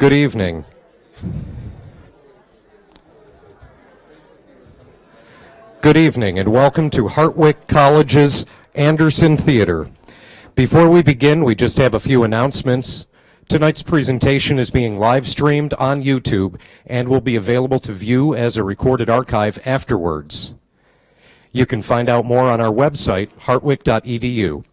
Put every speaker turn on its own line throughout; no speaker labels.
Good evening. Good evening and welcome to Hartwick College's Anderson Theater. Before we begin, we just have a few announcements. Tonight's presentation is being live streamed on YouTube and will be available to view as a recorded archive afterwards. You can find out more on our website, hartwick.edu.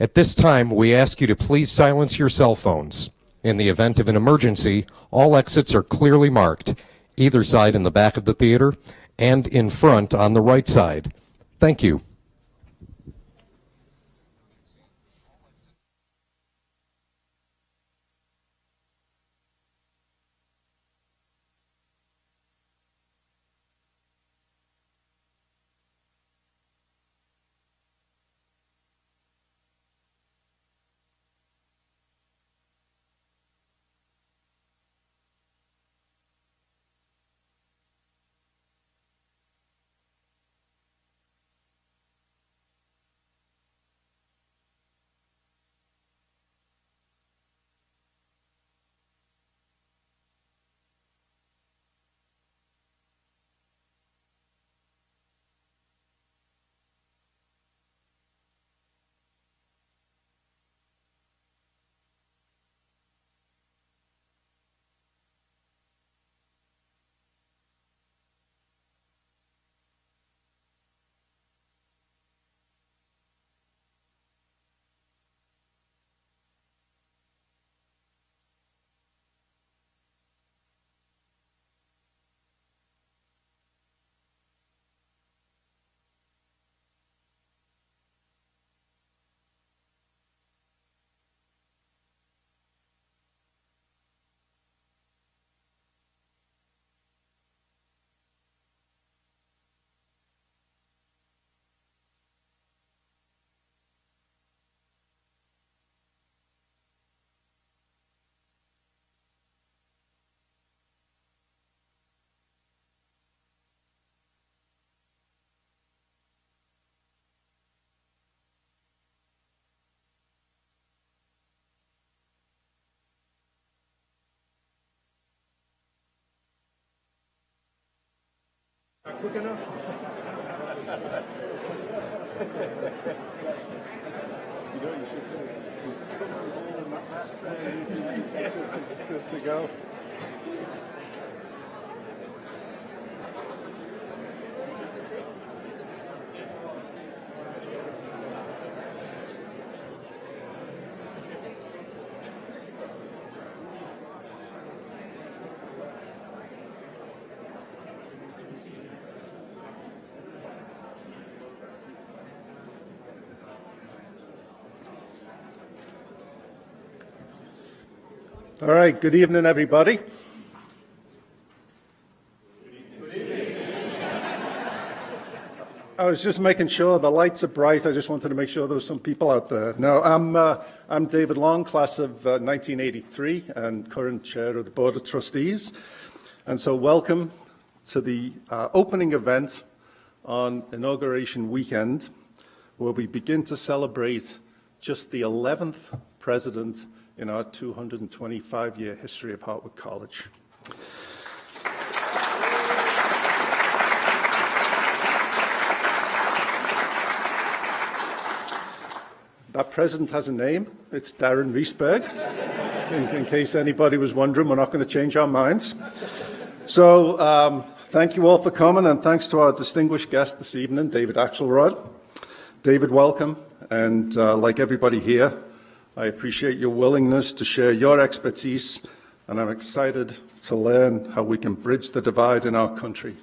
At this time, we ask you to please silence your cell phones. In the event of an emergency, all exits are clearly marked, either side in the back of the theater and in front on the right side. Thank you.
Quick enough? Good to go. All right, good evening, everybody. Good evening. I was just making sure the lights are bright. I just wanted to make sure there were some people out there. No, I'm David Long, class of 1983 and current chair of the Board of Trustees. And so welcome to the opening event on Inauguration Weekend, where we begin to celebrate just the 11th president in our 225-year history of Hartwick College. That president has a name. It's Darren Riesberg. In case anybody was wondering, we're not going to change our minds. So thank you all for coming, and thanks to our distinguished guest this evening, David Axelrod. David, welcome. And like everybody here, I appreciate your willingness to share your expertise, and I'm excited to learn how we can bridge the divide in our country.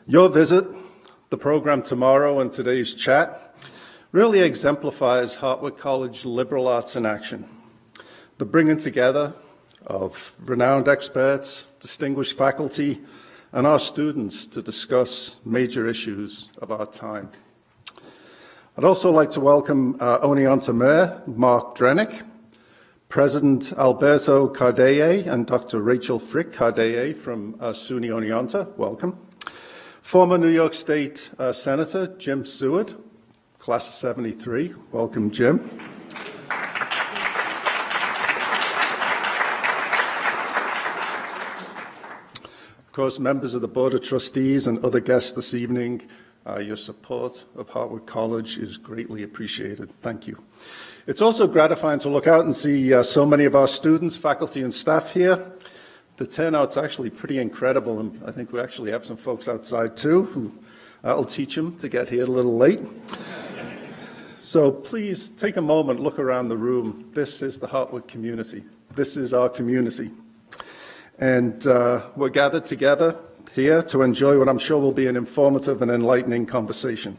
Your visit, the program tomorrow, and today's chat really exemplifies Hartwick College liberal arts in action. The bringing together of renowned experts, distinguished faculty, and our students to discuss major issues of our time. I'd also like to welcome Oneonta Mayor Mark Drenick, President Alberto Cardeye, and Dr. Rachel Frick Cardeye from SUNY Oneonta. Welcome. Former New York State Senator Jim Seward, class of 73. Welcome, Jim. course, members of the Board of Trustees and other guests this evening, your support of Hartwick College is greatly appreciated. Thank you. It's also gratifying to look out and see so many of our students, faculty, and staff here. The turnout's actually pretty incredible, and I think we actually have some folks outside too who I'll teach them to get here a little late. So please take a moment, look around the room. This is the Hartwick community. This is our community. And we're gathered together here to enjoy what I'm sure will be an informative and enlightening conversation.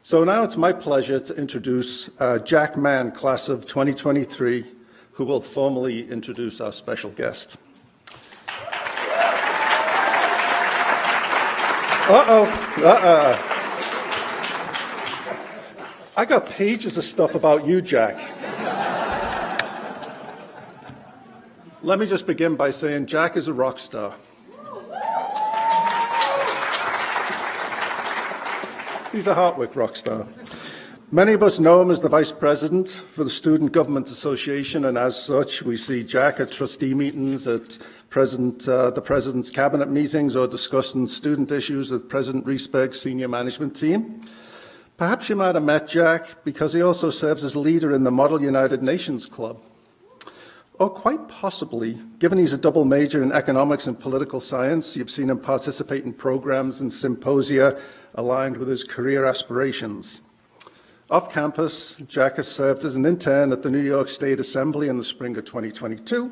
So now it's my pleasure to introduce Jack Mann, class of 2023, who will formally introduce our special guest. I got pages of stuff about you, Jack. Let me just begin by saying Jack is a rock star. He's a Hartwick rock star. Many of us know him as the Vice President for the Student Government Association, and as such, we see Jack at trustee meetings, at the President's Cabinet meetings, or discussing student issues with President Riesberg's senior management team. Perhaps you might have met Jack because he also serves as leader in the Model United Nations Club. Or quite possibly, given he's a double major in economics and political science, you've seen him participate in programs and symposia aligned with his career aspirations. Off campus, Jack has served as an intern at the New York State Assembly in the spring of 2022,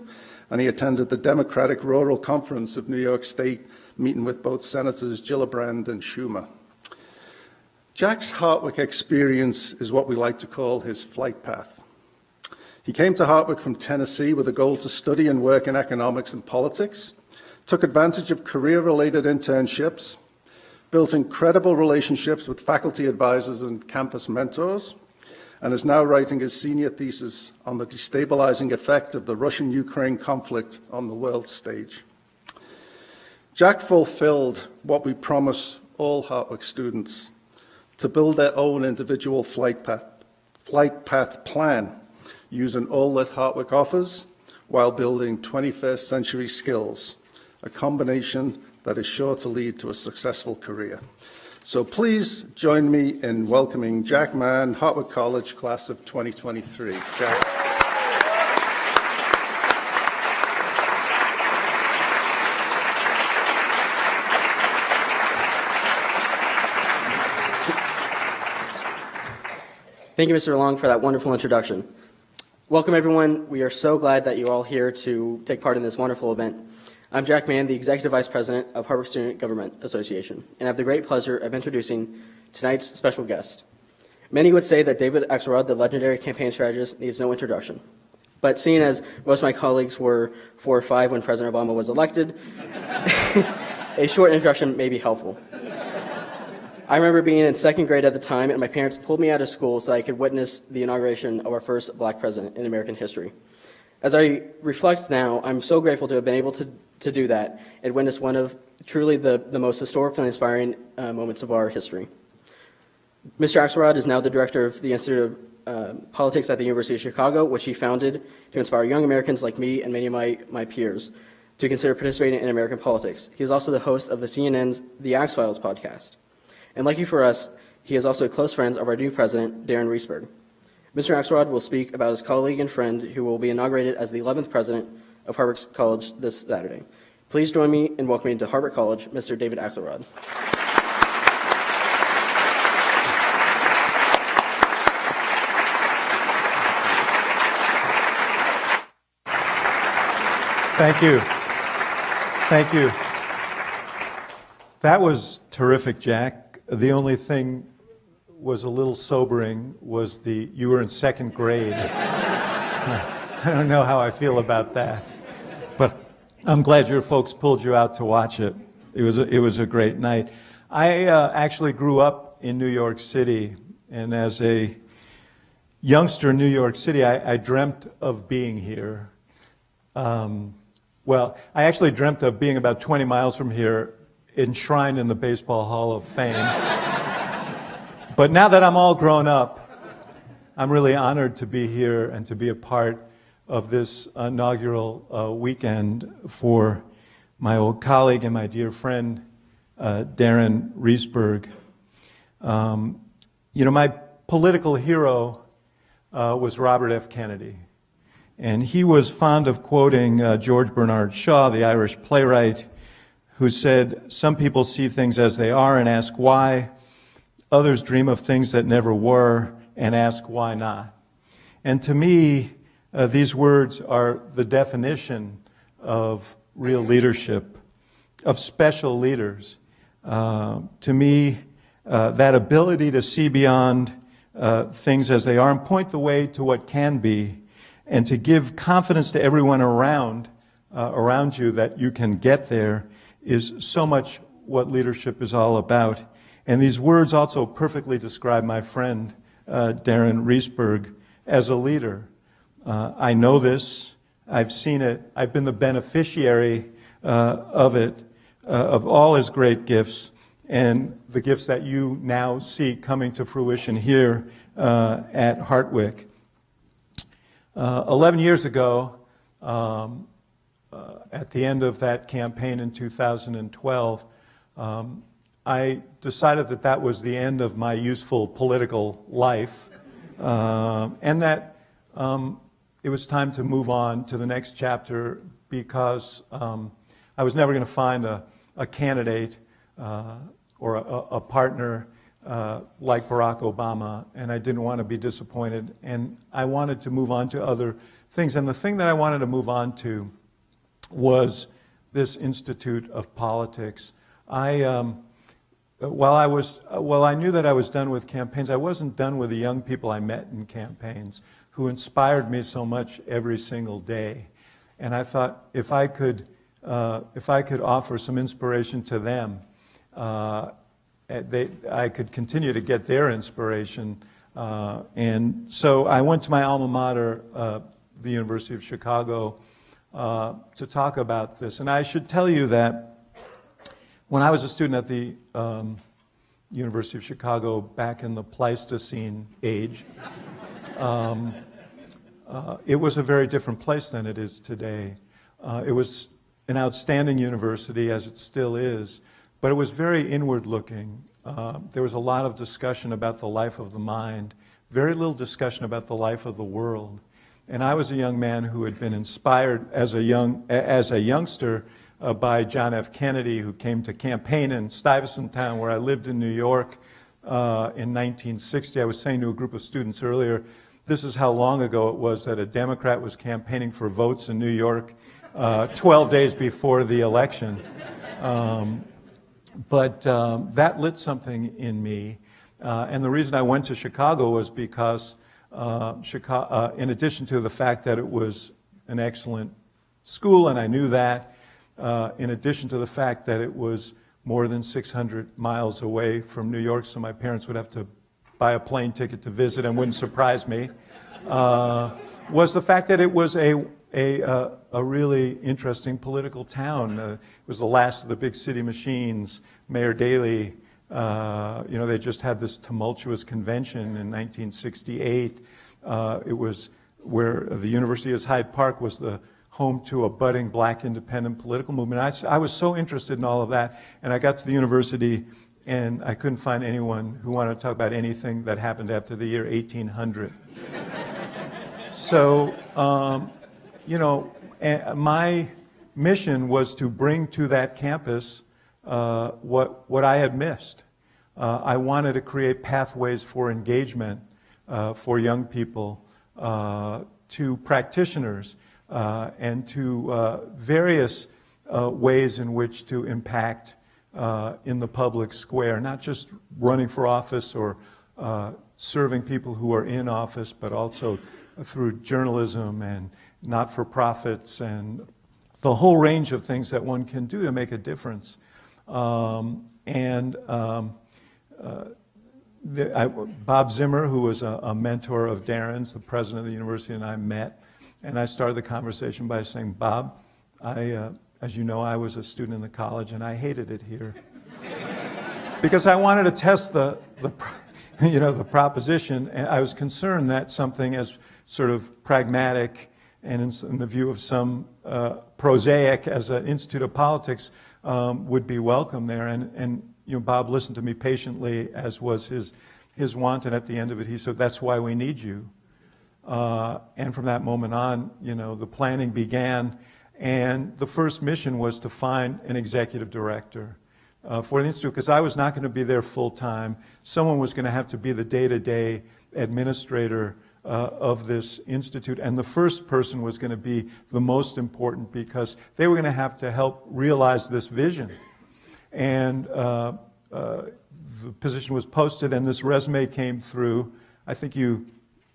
and he attended the Democratic Rural Conference of New York State, meeting with both Senators Gillibrand and Schumer. Jack's Hartwick experience is what we like to call his flight path. He came to Hartwick from Tennessee with a goal to study and work in economics and politics, took advantage of career-related internships, built incredible relationships with faculty advisors and campus mentors, and is now writing his senior thesis on the destabilizing effect of the Russian-Ukraine conflict on the world stage. Jack fulfilled what we promise all Hartwick students, to build their own individual flight path plan, using all that Hartwick offers while building 21st century skills, a combination that is sure to lead to a successful career. So please join me in welcoming Jack Mann, Hartwick College, class of 2023. Jack.
Thank you, Mr. Long, for that wonderful introduction. Welcome, everyone. We are so glad that you're all here to take part in this wonderful event. I'm Jack Mann, the Executive Vice President of Hartwick Student Government Association, and I have the great pleasure of introducing tonight's special guest. Many would say that David Axelrod, the legendary campaign strategist, needs no introduction. But seeing as most of my colleagues were 4 or 5 when President Obama was elected, a short introduction may be helpful. I remember being in 2nd grade at the time, and my parents pulled me out of school so I could witness the inauguration of our first black president in American history. As I reflect now, I'm so grateful to have been able to do that and witness one of truly the most historically inspiring moments of our history. Mr. Axelrod is now the director of the Institute of Politics at the University of Chicago, which he founded to inspire young Americans like me and many of my peers to consider participating in American politics. He is also the host of the CNN's The Axe Files podcast. And lucky for us, he is also a close friend of our new president, Darren Riesberg. Mr. Axelrod will speak about his colleague and friend who will be inaugurated as the 11th president of Hartwick College this Saturday. Please join me in welcoming to Hartwick College, Mr. David Axelrod.
Thank you. Thank you. That was terrific, Jack. The only thing was a little sobering was you were in 2nd grade. I don't know how I feel about that, but I'm glad your folks pulled you out to watch it. It was a great night. I actually grew up in New York City, and as a youngster in New York City, I dreamt of being here. Well, I actually dreamt of being about 20 miles from here, enshrined in the Baseball Hall of Fame. But now that I'm all grown up, I'm really honored to be here and to be a part of this inaugural weekend for my old colleague and my dear friend, Darren Reesberg. My political hero was Robert F. Kennedy. And he was fond of quoting George Bernard Shaw, the Irish playwright, who said, "Some people see things as they are and ask why. Others dream of things that never were and ask why not." And to me, these words are the definition of real leadership, of special leaders. To me, that ability to see beyond things as they are and point the way to what can be, and to give confidence to everyone around you that you can get there, is so much what leadership is all about. And these words also perfectly describe my friend, Darren Reesberg, as a leader. I know this. I've seen it. I've been the beneficiary of it, of all his great gifts, and the gifts that you now see coming to fruition here at Hartwick. 11 years ago, at the end of that campaign in 2012, I decided that that was the end of my useful political life, and that it was time to move on to the next chapter, because I was never going to find a candidate or a partner like Barack Obama, and I didn't want to be disappointed, and I wanted to move on to other things. And the thing that I wanted to move on to was this Institute of Politics. While I knew that I was done with campaigns, I wasn't done with the young people I met in campaigns who inspired me so much every single day. And I thought, if I could offer some inspiration to them, I could continue to get their inspiration. And so I went to my alma mater, the University of Chicago, to talk about this. And I should tell you that when I was a student at the University of Chicago back in the Pleistocene age, it was a very different place than it is today. It was an outstanding university, as it still is, but it was very inward-looking. There was a lot of discussion about the life of the mind, very little discussion about the life of the world. And I was a young man who had been inspired as a youngster by John F. Kennedy, who came to campaign in Stuyvesant Town, where I lived in New York in 1960. I was saying to a group of students earlier, this is how long ago it was that a Democrat was campaigning for votes in New York 12 days before the election. But that lit something in me. And the reason I went to Chicago was because in addition to the fact that it was an excellent school, and I knew that, in addition to the fact that it was more than 600 miles away from New York, so my parents would have to buy a plane ticket to visit and wouldn't surprise me, was the fact that it was a really interesting political town. It was the last of the big city machines. Mayor Daley, they just had this tumultuous convention in 1968. It was where the University of Hyde Park was the home to a budding black independent political movement. I was so interested in all of that, and I got to the university and I couldn't find anyone who wanted to talk about anything that happened after the year 1800. So, my mission was to bring to that campus what I had missed. I wanted to create pathways for engagement for young people, to practitioners, and to various ways in which to impact in the public square, not just running for office or serving people who are in office, but also through journalism and not-for-profits and the whole range of things that one can do to make a difference. Bob Zimmer, who was a mentor of Darren's, the president of the university, and I met, and I started the conversation by saying, Bob, as you know, I was a student in the college, and I hated it here. Because I wanted to test the proposition, and I was concerned that something as sort of pragmatic and in the view of some prosaic as an Institute of Politics, would be welcome there. And Bob listened to me patiently, as was his wont, and at the end of it he said, "That's why we need you." And from that moment on, the planning began, and the first mission was to find an executive director for the Institute, because I was not going to be there full time. Someone was going to have to be the day-to-day administrator of this institute, and the first person was going to be the most important, because they were going to help realize this vision. And the position was posted, and this resume came through. I think you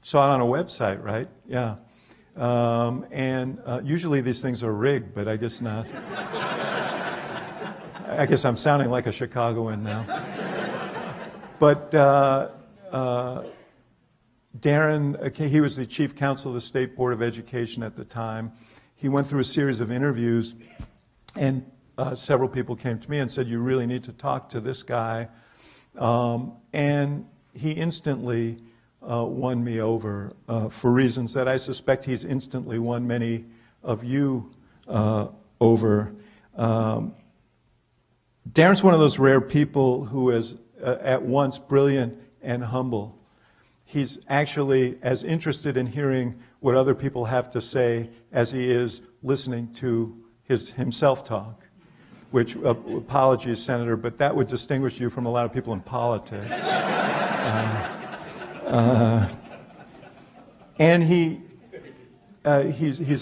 saw it on a website, right? Yeah. And usually these things are rigged, but I guess not. I guess I'm sounding like a Chicagoan now. But Darren, he was the chief counsel of the State Board of Education at the time. He went through a series of interviews, and several people came to me and said, "You really need to talk to this guy." And he instantly won me over for reasons that I suspect he's instantly won many of you over. Darren's one of those rare people who is at once brilliant and humble. He's actually as interested in hearing what other people have to say as he is listening to himself talk, which, apologies, Senator, but that would distinguish you from a lot of people in politics. And he's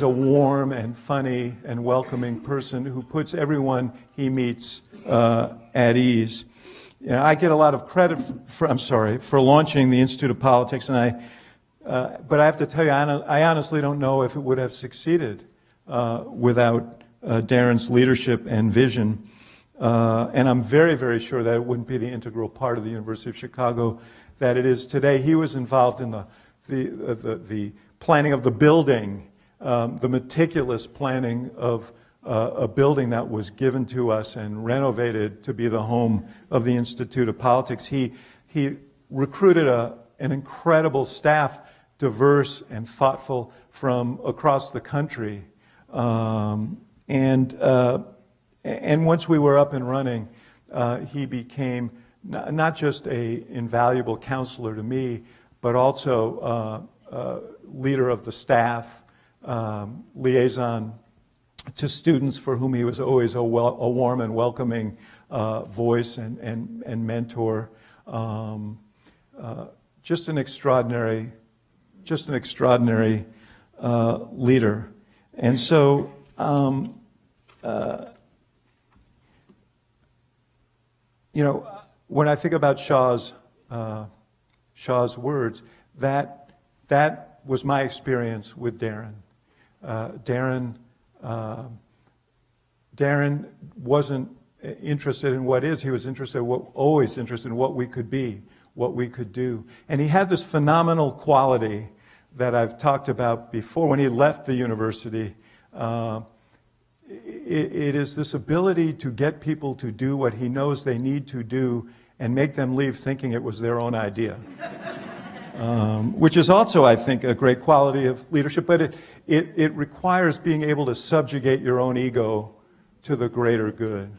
a warm and funny and welcoming person who puts everyone he meets at ease. I get a lot of credit for launching the Institute of Politics, and but I have to tell you, I honestly don't know if it would have succeeded without Darren's leadership and vision. And I'm very, very sure that it wouldn't be the integral part of the University of Chicago that it is today. He was involved in the planning of the building, the meticulous planning of a building that was given to us and renovated to be the home of the Institute of Politics. He recruited an incredible staff, diverse and thoughtful from across the country. And once we were up and running, he became not just an invaluable counselor to me, but also leader of the staff, liaison to students, for whom he was always a warm and welcoming voice and mentor. Just an extraordinary leader. And so, when I think about Shaw's words, that was my experience with Darren. Darren wasn't interested in what is. He was always interested in what we could be, what we could do. And he had this phenomenal quality that I've talked about before. When he left the university, it is this ability to get people to do what he knows they need to do and make them leave thinking it was their own idea. Which is also, I think, a great quality of leadership, but it requires being able to subjugate your own ego to the greater good.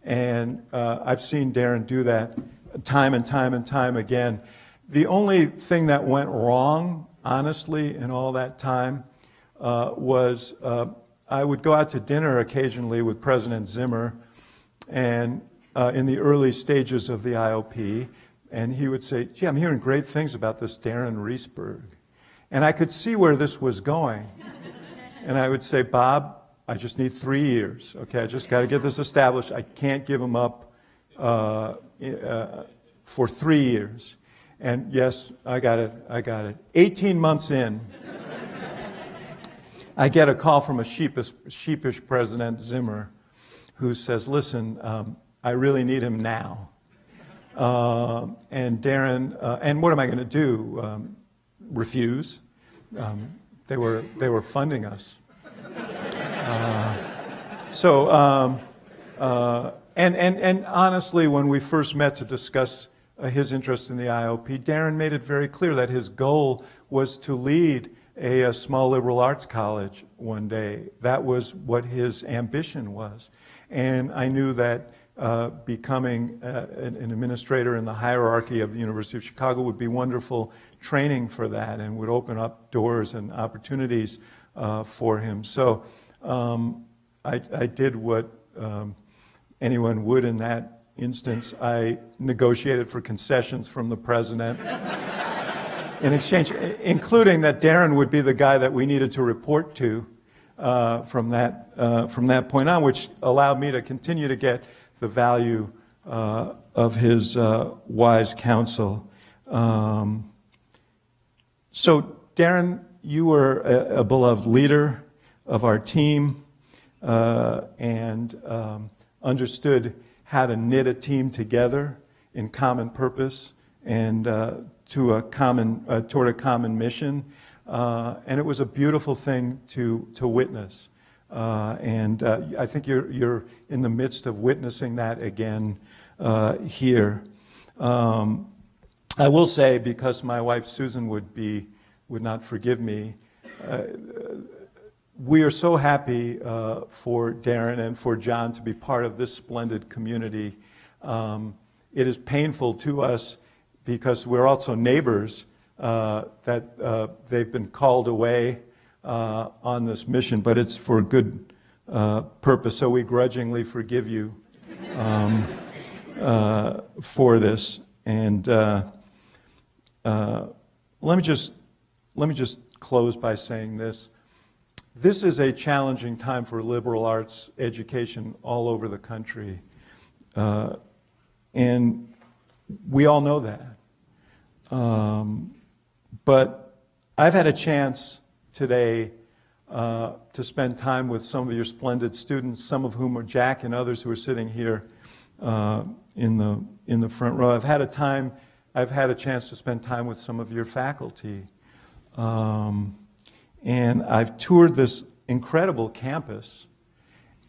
And I've seen Darren do that time and time and time again. The only thing that went wrong, honestly, in all that time was I would go out to dinner occasionally with President Zimmer, and in the early stages of the IOP, and he would say, "Gee, I'm hearing great things about this Darren Reesberg." And I could see where this was going. And I would say, "Bob, I just need 3 years, okay? I just got to get this established. I can't give him up for 3 years." And yes, I got it. 18 months in, I get a call from a sheepish President Zimmer who says, "Listen, I really need him now." And Darren, and what am I going to do? Refuse? They were funding us. And honestly, when we first met to discuss his interest in the IOP, Darren made it very clear that his goal was to lead a small liberal arts college one day. That was what his ambition was. And I knew that becoming an administrator in the hierarchy of the University of Chicago would be wonderful training for that and would open up doors and opportunities for him. So I did what anyone would in that instance. I negotiated for concessions from the president in exchange, including that Darren would be the guy that we needed to report to from that point on, which allowed me to continue to get the value of his wise counsel. So, Darren, you were a beloved leader of our team and understood how to knit a team together in common purpose and toward a common mission. And it was a beautiful thing to witness. And I think you're in the midst of witnessing that again here. I will say, because my wife Susan would not forgive me, we are so happy for Darren and for John to be part of this splendid community. It is painful to us because we're also neighbors that they've been called away on this mission, but it's for a good purpose, so we grudgingly forgive you for this. And let me just close by saying this. This is a challenging time for liberal arts education all over the country, and we all know that. But I've had a chance today to spend time with some of your splendid students, some of whom are Jack and others who are sitting here in the front row. I've had a chance to spend time with some of your faculty. And I've toured this incredible campus,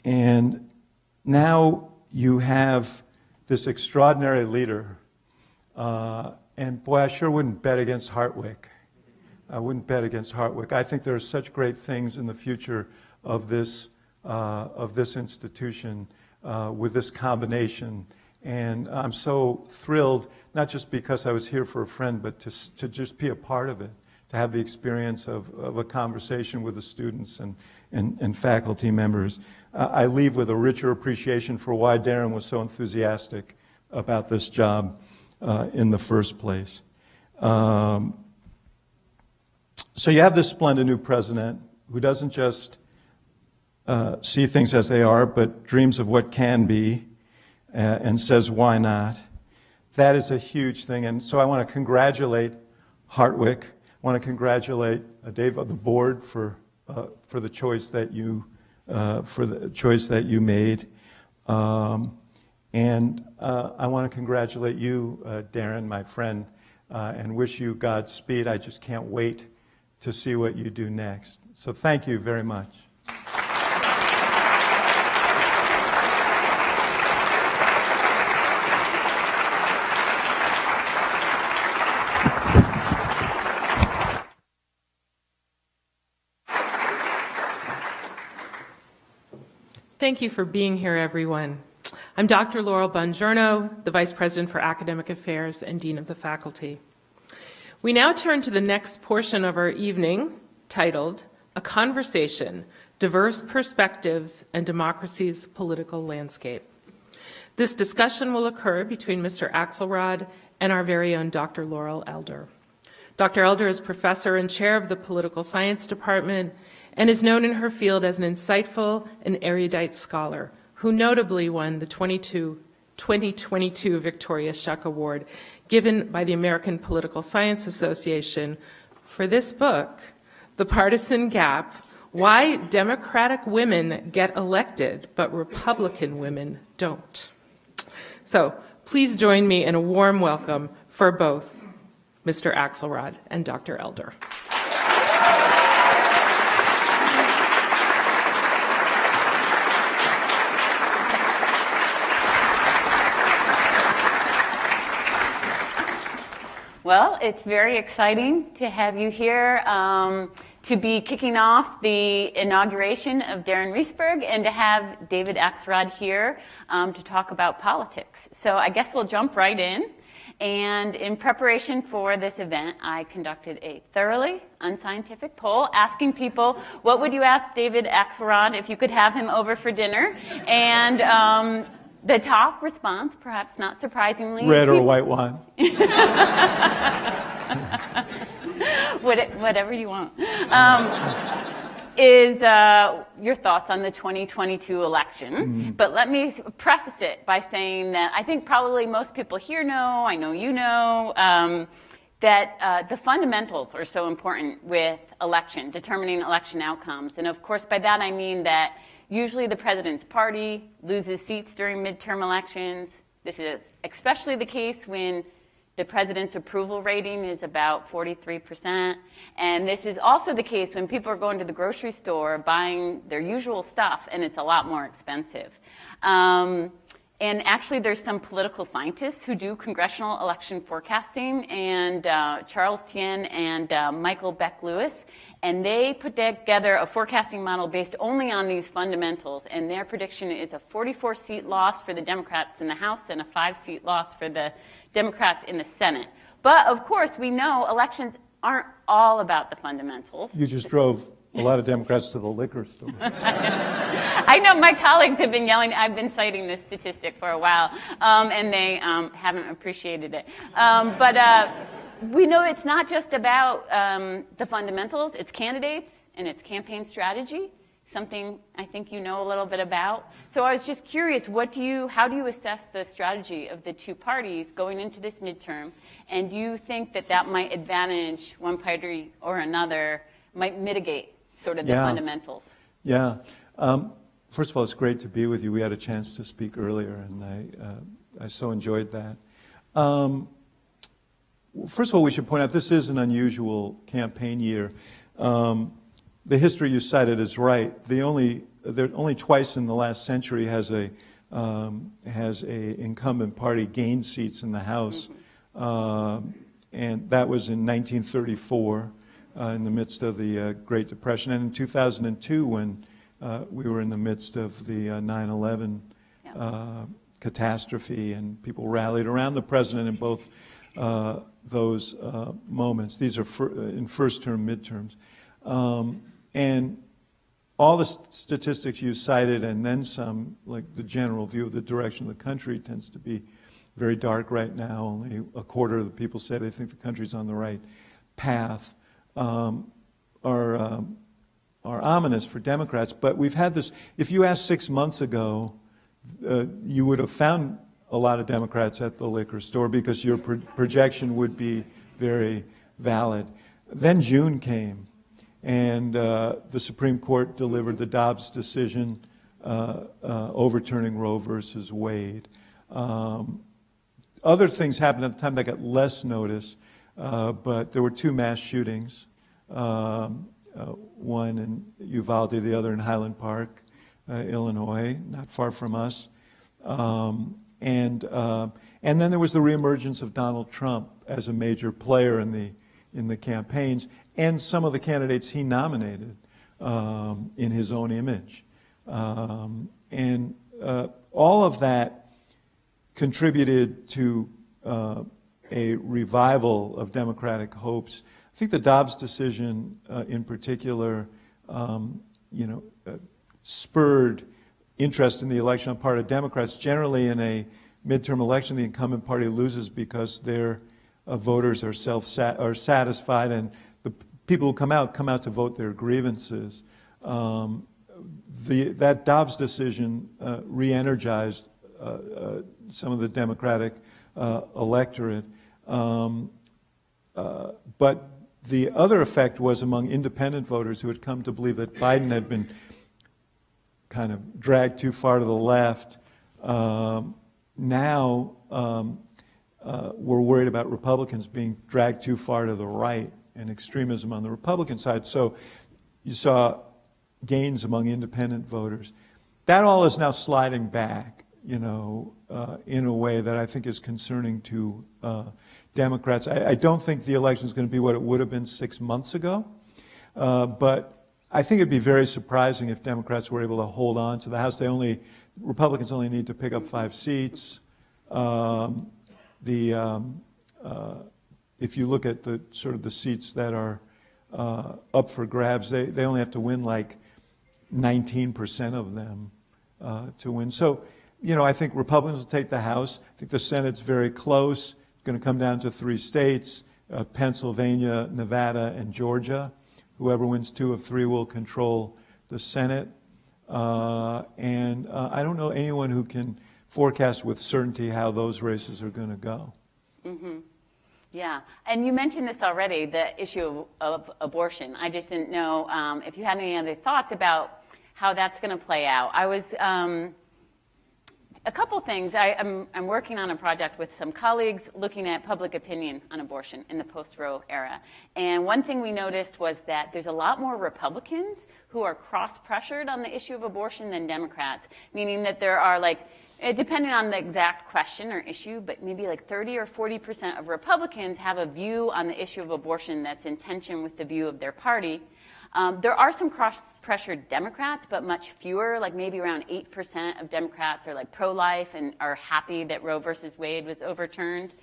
and now you have this extraordinary leader. And boy, I sure wouldn't bet against Hartwick. I wouldn't bet against Hartwick. I think there are such great things in the future of this institution with this combination. And I'm so thrilled, not just because I was here for a friend, but to just be a part of it, to have the experience of a conversation with the students and faculty members. I leave with a richer appreciation for why Darren was so enthusiastic about this job in the first place. So you have this splendid new president who doesn't just see things as they are, but dreams of what can be and says, why not? That is a huge thing. And so I want to congratulate Hartwick. I want to congratulate Dave, the board, for the choice that you made, and I want to congratulate you, Darren, my friend, and wish you Godspeed. I just can't wait to see what you do next. So thank you very much.
Thank you for being here, everyone. I'm Dr. Laurel Bongiorno, the Vice President for Academic Affairs and Dean of the Faculty. We now turn to the next portion of our evening, titled A Conversation, Diverse Perspectives and Democracy's Political Landscape. This discussion will occur between Mr. Axelrod and our very own Dr. Laurel Elder. Dr. Elder is professor and chair of the Political Science Department and is known in her field as an insightful and erudite scholar who notably won the 2022 Victoria Shuck Award given by the American Political Science Association for this book, The Partisan Gap: Why Democratic Women Get Elected but Republican Women Don't. So please join me in a warm welcome for both Mr. Axelrod and Dr. Elder.
Well, it's very exciting to have you here to be kicking off the inauguration of Darren Reesberg and to have David Axelrod here to talk about politics. So I guess we'll jump right in. And in preparation for this event, I conducted a thoroughly unscientific poll asking people, what would you ask David Axelrod if you could have him over for dinner? And the top response, perhaps not surprisingly,
Red or white wine?
Whatever you want. Is your thoughts on the 2022 election. But let me preface it by saying that I think probably most people here know, I know you know, that the fundamentals are so important with determining election outcomes. And of course, by that I mean that usually the president's party loses seats during midterm elections. This is especially the case when the president's approval rating is about 43%. And this is also the case when people are going to the grocery store buying their usual stuff and it's a lot more expensive. And actually there's some political scientists who do congressional election forecasting, and Charles Tien and Michael Beck-Lewis, and they put together a forecasting model based only on these fundamentals, and their prediction is a 44-seat loss for the Democrats in the House and a 5-seat loss for the Democrats in the Senate. But of course, we know elections aren't all about the fundamentals.
You just drove a lot of Democrats to the liquor store.
I know my colleagues have been yelling. I've been citing this statistic for a while, and they haven't appreciated it. But we know it's not just about the fundamentals. It's candidates and it's campaign strategy, something I think you know a little bit about. So I was just curious, how do you assess the strategy of the two parties going into this midterm? And do you think that might advantage one party or another, might mitigate sort of the fundamentals?
Yeah. First of all, it's great to be with you. We had a chance to speak earlier, and I so enjoyed that. First of all, we should point out this is an unusual campaign year. The history you cited is right. Only twice in the last century has a incumbent party gained seats in the House, and that was in 1934. In the midst of the Great Depression, and in 2002 when we were in the midst of the 9/11 catastrophe, and people rallied around the president in both those moments. These are in first-term midterms. And all the statistics you cited, and then some, like the general view of the direction of the country tends to be very dark right now. Only a quarter of the people say they think the country's on the right path. Are ominous for Democrats. But we've had this, if you asked 6 months ago, you would have found a lot of Democrats at the liquor store because your projection would be very valid. Then June came, and the Supreme Court delivered the Dobbs decision overturning Roe versus Wade. Other things happened at the time that got less notice. But there were 2 mass shootings, one in Uvalde, the other in Highland Park, Illinois, not far from us. And then there was the reemergence of Donald Trump as a major player in the campaigns, and some of the candidates he nominated in his own image. And all of that contributed to a revival of democratic hopes. I think the Dobbs decision, in particular, spurred interest in the election on the part of Democrats. Generally, in a midterm election, the incumbent party loses because their voters are satisfied, and the people who come out to vote their grievances. That Dobbs decision re-energized some of the Democratic electorate. But the other effect was among independent voters who had come to believe that Biden had been kind of dragged too far to the left. Now we're worried about Republicans being dragged too far to the right and extremism on the Republican side. So you saw gains among independent voters. That all is now sliding back, in a way that I think is concerning to Democrats. I don't think the election is going to be what it would have been 6 months ago. But I think it'd be very surprising if Democrats were able to hold on to the House. Republicans only need to pick up 5 seats. If you look at the sort of the seats that are up for grabs, they only have to win like 19% of them to win. So, I think Republicans will take the House. I think the Senate's very close. It's going to come down to 3 states, Pennsylvania, Nevada, and Georgia. Whoever wins 2 of 3 will control the Senate. And I don't know anyone who can forecast with certainty how those races are going to go.
Mm-hmm. Yeah, and you mentioned this already, the issue of abortion. I just didn't know if you had any other thoughts about how that's going to play out. I was, a couple things. I'm working on a project with some colleagues looking at public opinion on abortion in the post-Roe era. And one thing we noticed was that there's a lot more Republicans who are cross-pressured on the issue of abortion than Democrats, meaning that there are depending on the exact question or issue, but maybe like 30 or 40% of Republicans have a view on the issue of abortion that's in tension with the view of their party. There are some cross-pressured Democrats, but much fewer, like maybe around 8% of Democrats are like pro-life and are happy that Roe versus Wade was overturned.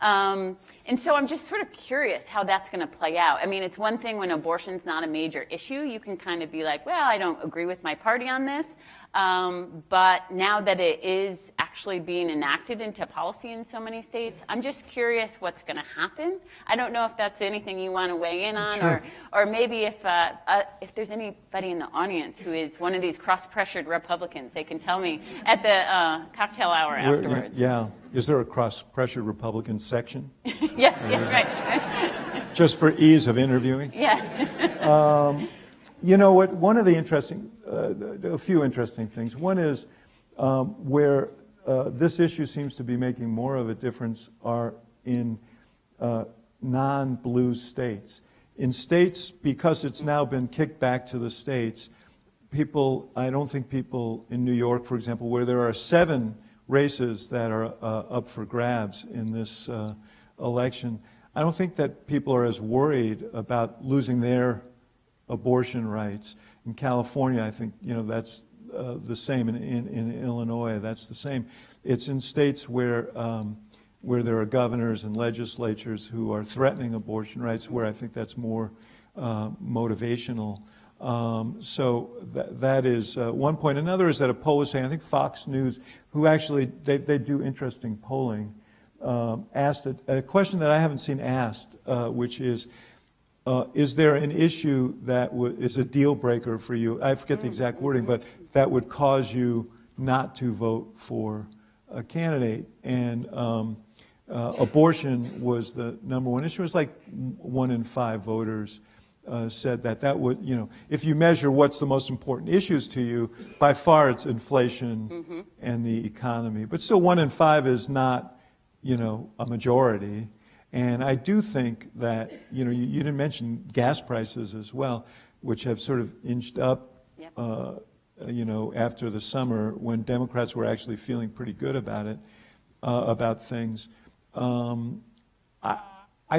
And so I'm just sort of curious how that's going to play out. I mean, it's one thing when abortion's not a major issue. You can kind of be like, well, I don't agree with my party on this. But now that it is actually being enacted into policy in so many states, I'm just curious what's going to happen. I don't know if that's anything you want to weigh in on,
Sure.
or maybe if there's anybody in the audience who is one of these cross-pressured Republicans, they can tell me at the cocktail hour afterwards.
Yeah. Is there a cross-pressured Republican section?
Yes, right.
Just for ease of interviewing?
Yeah.
You know what? One of the a few interesting things. One is where this issue seems to be making more of a difference are in non-blue states. In states, because it's now been kicked back to the states, I don't think people in New York, for example, where there are 7 races that are up for grabs in this election, I don't think that people are as worried about losing their abortion rights. In California, I think that's the same. In Illinois, that's the same. It's in states where there are governors and legislatures who are threatening abortion rights, where I think that's more motivational. So that is one point. Another is that a poll is saying, I think Fox News, who actually, they do interesting polling, asked a question that I haven't seen asked, which is there an issue that is a deal breaker for you? I forget the exact wording, but that would cause you not to vote for a candidate. And abortion was the number one issue. It was like 1 in 5 voters said that would, if you measure what's the most important issues to you, by far it's inflation and the economy. But still 1 in 5 is not, a majority. And I do think that, you didn't mention gas prices as well, which have sort of inched up, after the summer when Democrats were actually feeling pretty good about it, about things. I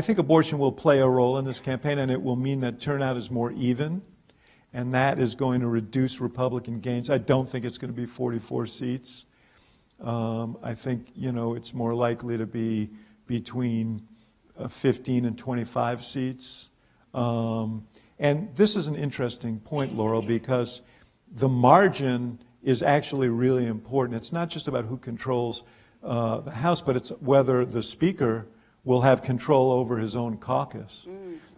think abortion will play a role in this campaign, and it will mean that turnout is more even, and that is going to reduce Republican gains. I don't think it's going to be 44 seats. I think, it's more likely to be between 15 and 25 seats. And this is an interesting point, Laurel, because the margin is actually really important. It's not just about who controls the House, but it's whether the Speaker will have control over his own caucus.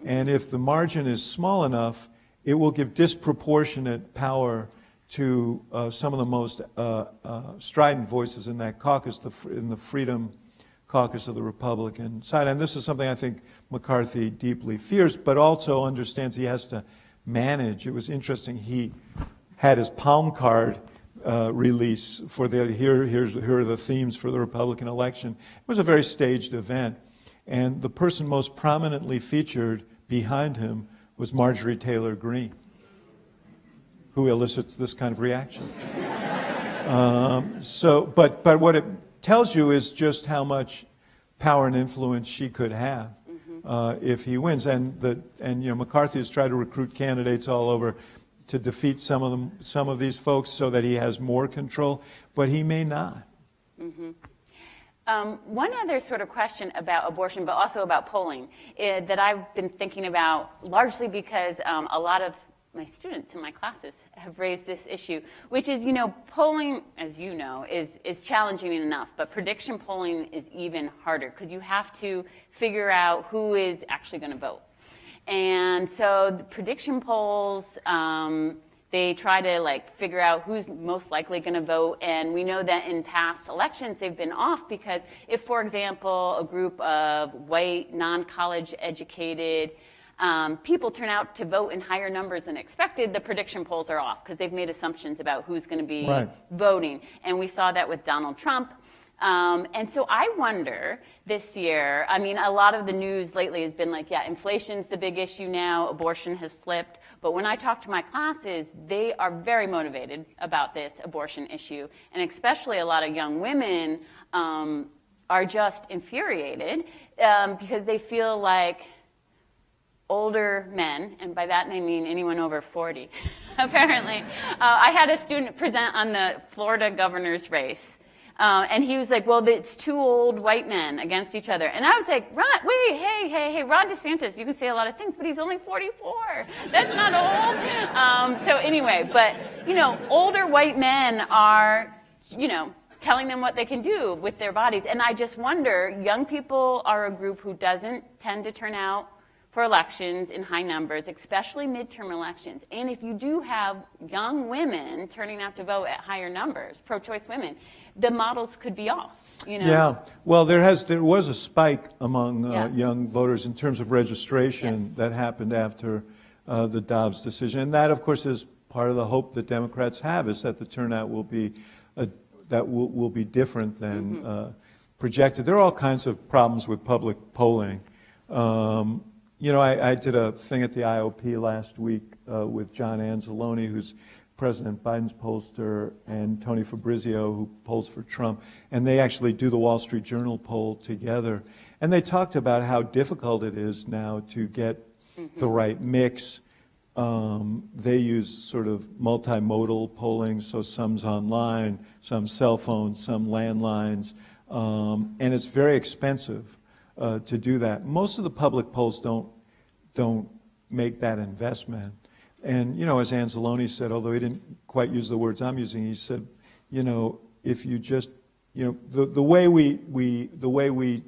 And if the margin is small enough, it will give disproportionate power to some of the most strident voices in that caucus, in the Freedom Caucus of the Republican side. And this is something I think McCarthy deeply fears, but also understands he has to manage. It was interesting, he had his palm card release for here are the themes for the Republican election. It was a very staged event. And the person most prominently featured behind him was Marjorie Taylor Greene, who elicits this kind of reaction. But what it tells you is just how much power and influence she could have. if he wins. And McCarthy has tried to recruit candidates all over to defeat some of these folks so that he has more control, but he may not.
Mm-hmm. One other sort of question about abortion, but also about polling, that I've been thinking about largely because a lot of my students in my classes have raised this issue, which is, polling, as you know, is challenging enough, but prediction polling is even harder because you have to figure out who is actually going to vote. And so the prediction polls, they try to figure out who's most likely going to vote, and we know that in past elections they've been off because if, for example, a group of white, non-college educated people turn out to vote in higher numbers than expected, the prediction polls are off because they've made assumptions about who's going to be voting. And we saw that with Donald Trump. And so I wonder this year, a lot of the news lately has been inflation's the big issue now, abortion has slipped. But when I talk to my classes, they are very motivated about this abortion issue. And especially a lot of young women are just infuriated because they feel like older men, and by that I mean anyone over 40, apparently. I had a student present on the Florida governor's race, and he was like, well, it's two old white men against each other. And I was like, hey, Ron DeSantis, you can say a lot of things, but he's only 44. That's not old. So anyway, but, older white men are, telling them what they can do with their bodies. And I just wonder, young people are a group who doesn't tend to turn out for elections in high numbers, especially midterm elections. And if you do have young women turning out to vote at higher numbers, pro-choice women, the models could be off.
Yeah, well, there was a spike among young voters in terms of registration that happened after the Dobbs decision, and that, of course, is part of the hope that Democrats have, is that the turnout will be will be different than projected. There are all kinds of problems with public polling. I did a thing at the IOP last week with John Anzalone, who's President Biden's pollster, and Tony Fabrizio, who polls for Trump. And they actually do the Wall Street Journal poll together. And they talked about how difficult it is now to get the right mix. They use sort of multimodal polling, so some's online, some cell phones, some landlines, and it's very expensive to do that. Most of the public polls don't make that investment. And, as Anzalone said, although he didn't quite use the words I'm using, he said, if you just, the way we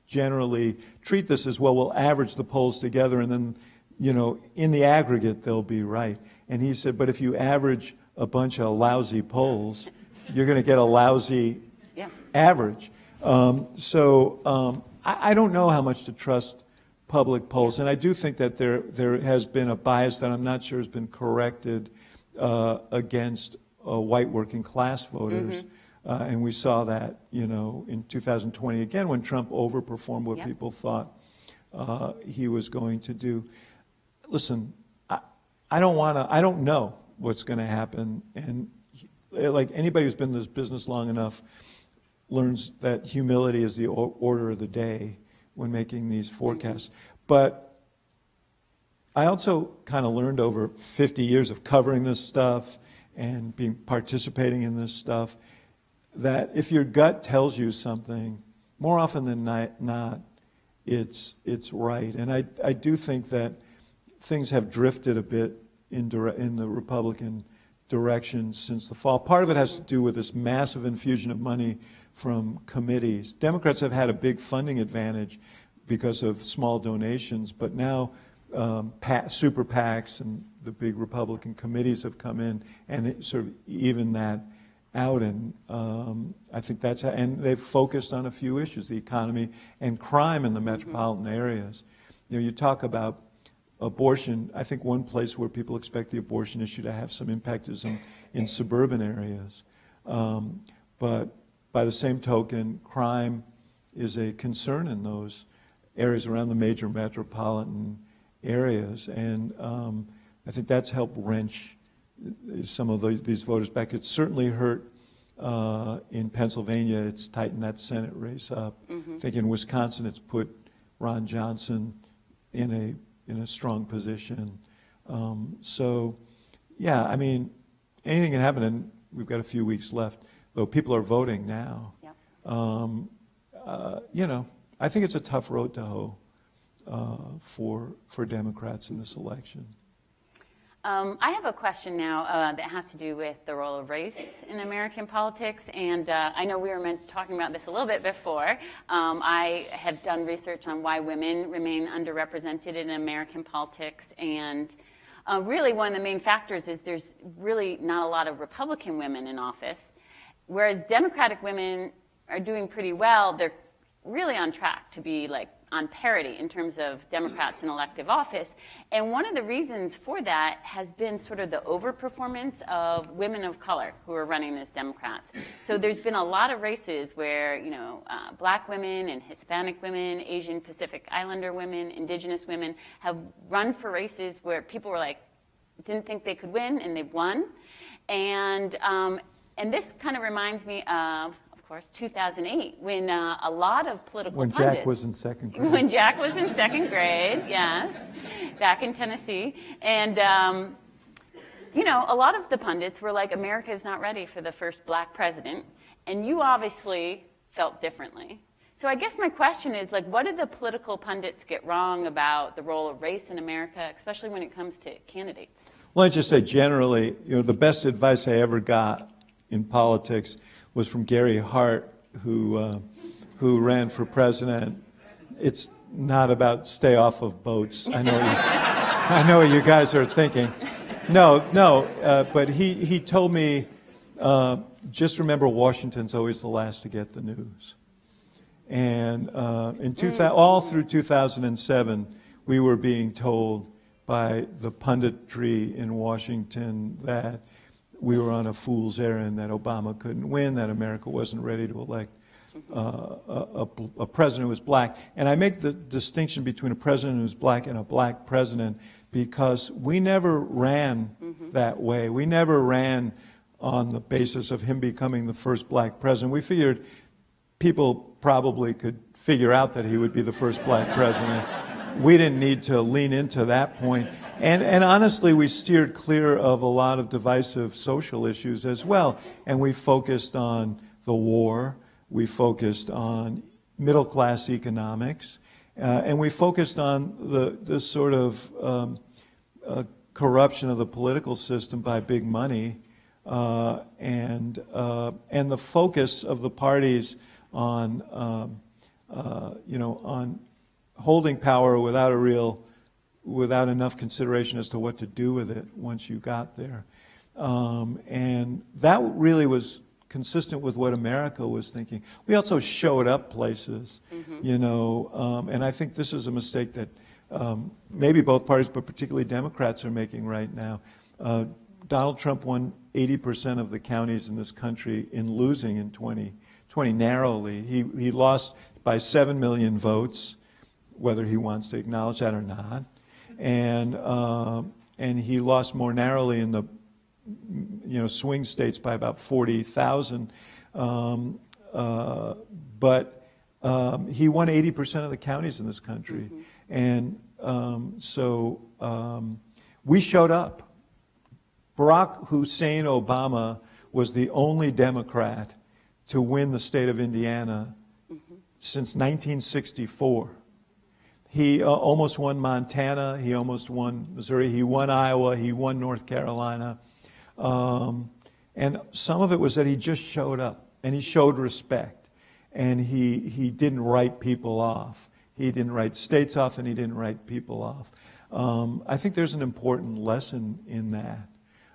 generally treat this is, well, we'll average the polls together and then, in the aggregate, they'll be right. And he said, but if you average a bunch of lousy polls, you're going to get a lousy average. I don't know how much to trust public polls, and I do think that there has been a bias that I'm not sure has been corrected against white working class voters, and we saw that in 2020 again when Trump overperformed what people thought he was going to do. Listen, I don't know what's going to happen, and like anybody who's been in this business long enough learns that humility is the order of the day when making these forecasts. But I also kind of learned over 50 years of covering this stuff and participating in this stuff that if your gut tells you something, more often than not, it's right. And I do think that things have drifted a bit in the Republican direction since the fall. Part of it has to do with this massive infusion of money from committees. Democrats have had a big funding advantage because of small donations, but now super PACs and the big Republican committees have come in and it sort of even that out, and I think that's how, and they've focused on a few issues, the economy and crime in the metropolitan areas. You talk about abortion. I think one place where people expect the abortion issue to have some impact is in suburban areas. But by the same token, crime is a concern in those areas around the major metropolitan areas. And I think that's helped wrench some of these voters back. It certainly hurt in Pennsylvania. It's tightened that Senate race up. I think in Wisconsin it's put Ron Johnson in a strong position. So, yeah, I mean, anything can happen, and we've got a few weeks left, though people are voting now.
Yep.
You know, I think it's a tough road to hoe for Democrats in this election.
I have a question now that has to do with the role of race in American politics, and I know we were talking about this a little bit before. I have done research on why women remain underrepresented in American politics, and really one of the main factors is there's really not a lot of Republican women in office, whereas Democratic women are doing pretty well. They're really on track to be like on parity in terms of Democrats in elective office. And one of the reasons for that has been sort of the overperformance of women of color who are running as Democrats. So there's been a lot of races where, you know, black women and Hispanic women, Asian Pacific Islander women, indigenous women have run for races where people were like, didn't think they could win, and they've won. And this kind of reminds me of course, 2008, when a lot of political
when
pundits...
Jack was in second grade.
When Jack was in second grade, yes, back in Tennessee. And, you know, a lot of the pundits were like, America is not ready for the first black president. And you obviously felt differently. So I guess my question is, like, what did the political pundits get wrong about the role of race in America, especially when it comes to candidates?
Well, I just say generally, you know, the best advice I ever got in politics was from Gary Hart, who ran for president. It's not about stay off of boats. I know what you guys are thinking. No, but he told me, just remember Washington's always the last to get the news. And all through 2007, we were being told by the punditry in Washington that we were on a fool's errand, that Obama couldn't win, that America wasn't ready to elect a president who was black. And I make the distinction between a president who's black and a black president because we never ran that way. We never ran on the basis of him becoming the first black president. We figured people probably could figure out that he would be the first black president. We didn't need to lean into that point. And honestly, we steered clear of a lot of divisive social issues as well. And we focused on the war, we focused on middle-class economics, and we focused on the sort of corruption of the political system by big money, and the focus of the parties on on holding power without enough consideration as to what to do with it once you got there. And that really was consistent with what America was thinking. We also showed up places, and I think this is a mistake that maybe both parties, but particularly Democrats, are making right now. Donald Trump won 80% of the counties in this country in losing in 2020 narrowly. He lost by 7 million votes, whether he wants to acknowledge that or not. And he lost more narrowly in the swing states by about 40,000. But he won 80% of the counties in this country. And so we showed up. Barack Hussein Obama was the only Democrat to win the state of Indiana since 1964. He almost won Montana, he almost won Missouri, he won Iowa, he won North Carolina. And some of it was that he just showed up, and he showed respect, and he didn't write people off. He didn't write states off, and he didn't write people off. I think there's an important lesson in that.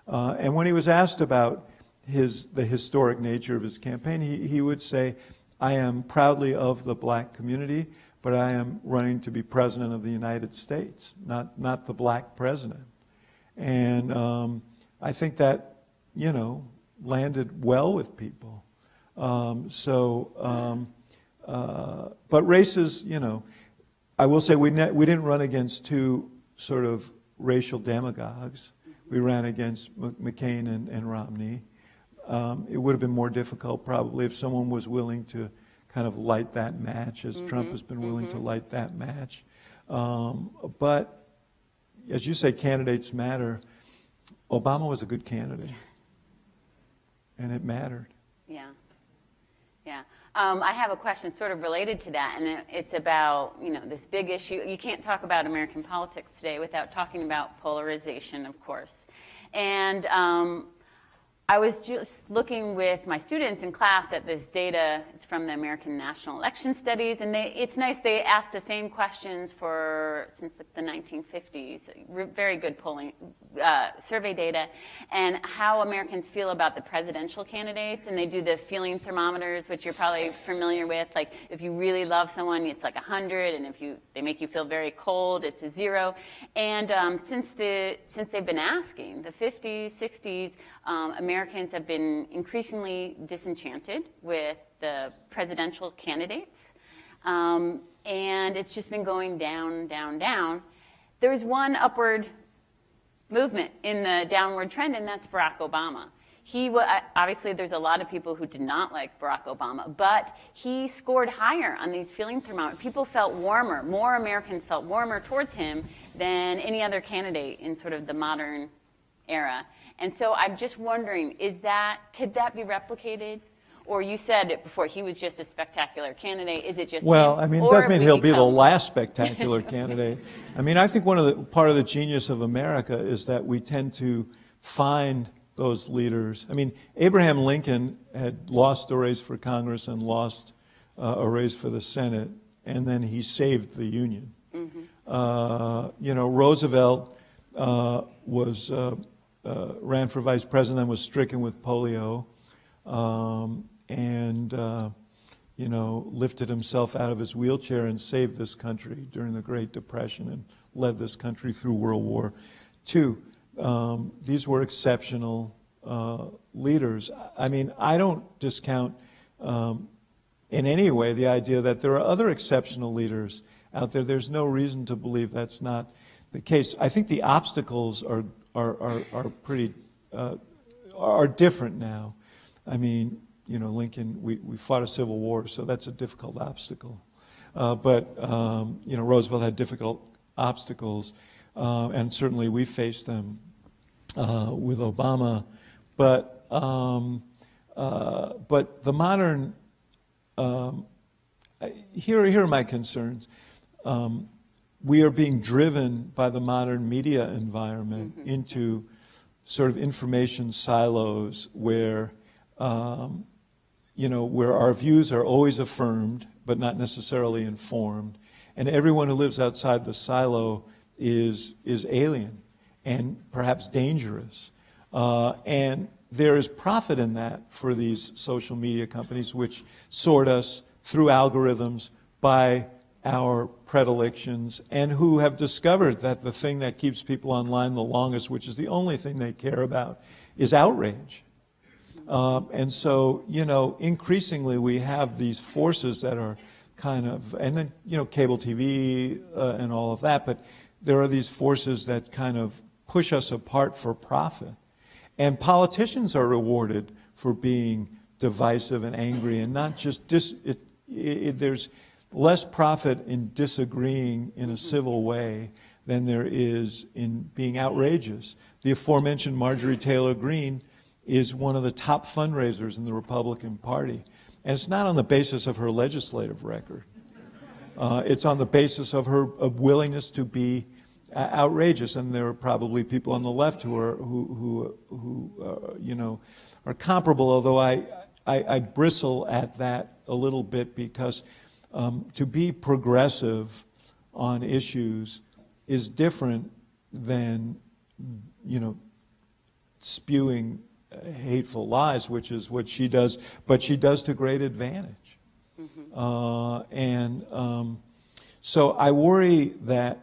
And when he was asked about the historic nature of his campaign, he would say, I am proudly of the black community, but I am running to be president of the United States, not the black president. And I think that, landed well with people. But races, I will say we didn't run against two sort of racial demagogues. We ran against McCain and Romney. It would have been more difficult probably if someone was willing to kind of light that match, as Trump has been willing to light that match. But as you say, candidates matter. Obama was a good candidate, and it mattered.
Yeah. Yeah. I have a question sort of related to that, and it's about, this big issue. You can't talk about American politics today without talking about polarization, of course. And I was just looking with my students in class at this data. It's from the American National Election Studies, and it's nice. They asked the same questions since the 1950s. Very good polling survey data, and how Americans feel about the presidential candidates. And they do the feeling thermometers, which you're probably familiar with. Like if you really love someone, it's like 100, and if they make you feel very cold, it's a 0. And since they've been asking, the 50s, 60s, Americans have been increasingly disenchanted with the presidential candidates, and it's just been going down, down, down. There is one upward movement in the downward trend, and that's Barack Obama. Obviously, there's a lot of people who did not like Barack Obama, but he scored higher on these feeling thermometers. People felt warmer. More Americans felt warmer towards him than any other candidate in sort of the modern era. And so I'm just wondering, could that be replicated? Or you said it before, he was just a spectacular candidate. Is it just
Well,
him?
I mean, it
Or
doesn't mean
we
he'll be the
become-
last spectacular candidate. I mean, I think part of the genius of America is that we tend to find those leaders. I mean, Abraham Lincoln had lost a race for Congress and lost a race for the Senate, and then he saved the Union. Roosevelt ran for vice president and was stricken with polio, lifted himself out of his wheelchair and saved this country during the Great Depression and led this country through World War II. These were exceptional leaders. I mean, I don't discount in any way the idea that there are other exceptional leaders out there. There's no reason to believe that's not the case. I think the obstacles are different now. I mean, Lincoln, we fought a civil war, so that's a difficult obstacle. But Roosevelt had difficult obstacles, and certainly we faced them with Obama. But the modern, here are my concerns. We are being driven by the modern media environment into sort of information silos where, where our views are always affirmed but not necessarily informed, and everyone who lives outside the silo is alien and perhaps dangerous. And there is profit in that for these social media companies, which sort us through algorithms by our predilections, and who have discovered that the thing that keeps people online the longest, which is the only thing they care about, is outrage. And so, increasingly we have these forces that are kind of, and then, cable TV and all of that, but there are these forces that kind of push us apart for profit. And politicians are rewarded for being divisive and angry, and not just there's less profit in disagreeing in a civil way than there is in being outrageous. The aforementioned Marjorie Taylor Greene is one of the top fundraisers in the Republican Party. And it's not on the basis of her legislative record. It's on the basis of her willingness to be outrageous. And there are probably people on the left who are comparable, although I bristle at that a little bit, because to be progressive on issues is different than, spewing hateful lies, which is what she does, but she does to great advantage. So I worry that,